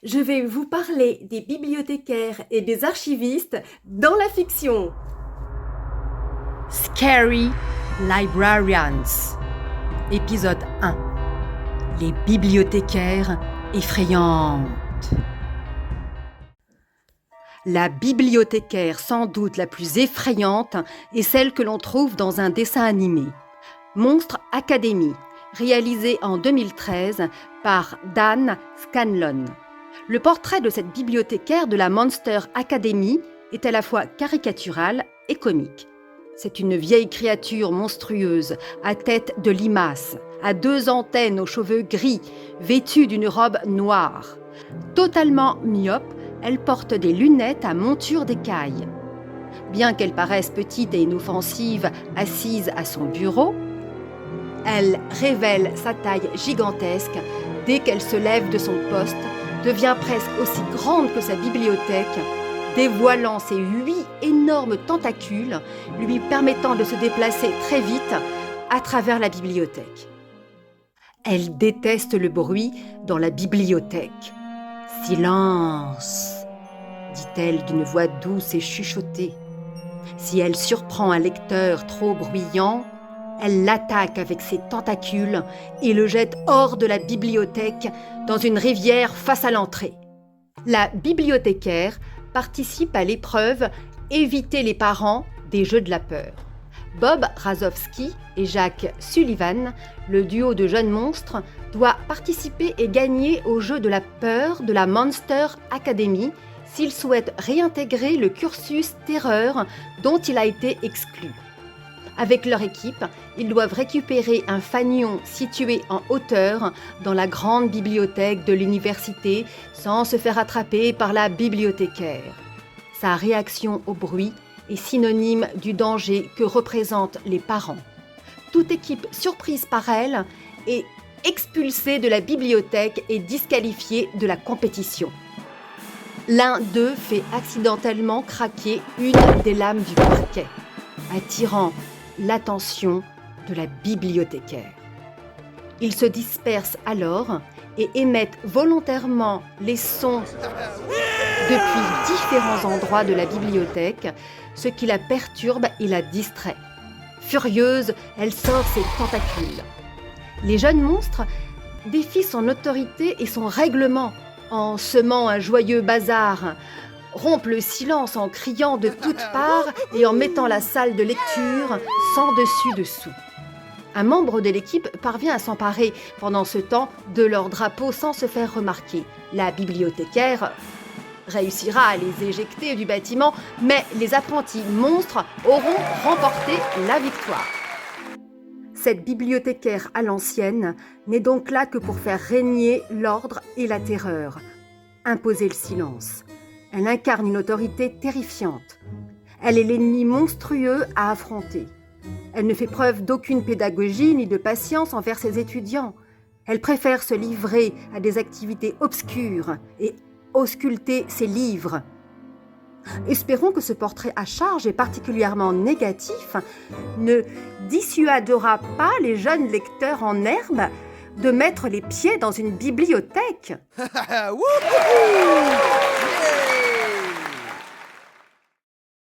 je vais vous parler des bibliothécaires et des archivistes dans la fiction. Scary Librarians. Épisode 1. Les bibliothécaires effrayantes. La bibliothécaire sans doute la plus effrayante est celle que l'on trouve dans un dessin animé. Monstre Academy, réalisé en 2013 par Dan Scanlon. Le portrait de cette bibliothécaire de la Monster Academy est à la fois caricatural et comique. C'est une vieille créature monstrueuse, à tête de limace, à 2 antennes aux cheveux gris, vêtue d'une robe noire. Totalement myope, elle porte des lunettes à monture d'écaille. Bien qu'elle paraisse petite et inoffensive, assise à son bureau, elle révèle sa taille gigantesque dès qu'elle se lève de son poste, devient presque aussi grande que sa bibliothèque, dévoilant ses 8 énormes tentacules, lui permettant de se déplacer très vite à travers la bibliothèque. Elle déteste le bruit dans la bibliothèque. « Silence !» dit-elle d'une voix douce et chuchotée. Si elle surprend un lecteur trop bruyant, elle l'attaque avec ses tentacules et le jette hors de la bibliothèque dans une rivière face à l'entrée. La bibliothécaire participe à l'épreuve « Éviter les parents des jeux de la peur ». Bob Razowski et Jack Sullivan, le duo de jeunes monstres, doit participer et gagner au jeu de la peur de la Monster Academy s'il souhaite réintégrer le cursus terreur dont il a été exclu. Avec leur équipe, ils doivent récupérer un fanion situé en hauteur dans la grande bibliothèque de l'université sans se faire attraper par la bibliothécaire. Sa réaction au bruit est synonyme du danger que représentent les parents. Toute équipe surprise par elle est expulsée de la bibliothèque et disqualifiée de la compétition. L'un d'eux fait accidentellement craquer une des lames du parquet, attirant l'attention de la bibliothécaire. Ils se dispersent alors et émettent volontairement les sons depuis différents endroits de la bibliothèque, ce qui la perturbe et la distrait. Furieuse, elle sort ses tentacules. Les jeunes monstres défient son autorité et son règlement en semant un joyeux bazar, rompent le silence en criant de toutes parts et en mettant la salle de lecture sans dessus-dessous. Un membre de l'équipe parvient à s'emparer pendant ce temps de leur drapeau sans se faire remarquer. La bibliothécaire réussira à les éjecter du bâtiment, mais les apprentis monstres auront remporté la victoire. Cette bibliothécaire à l'ancienne n'est donc là que pour faire régner l'ordre et la terreur, imposer le silence. Elle incarne une autorité terrifiante. Elle est l'ennemi monstrueux à affronter. Elle ne fait preuve d'aucune pédagogie ni de patience envers ses étudiants. Elle préfère se livrer à des activités obscures et ausculter ses livres. Espérons que ce portrait à charge et particulièrement négatif ne dissuadera pas les jeunes lecteurs en herbe de mettre les pieds dans une bibliothèque.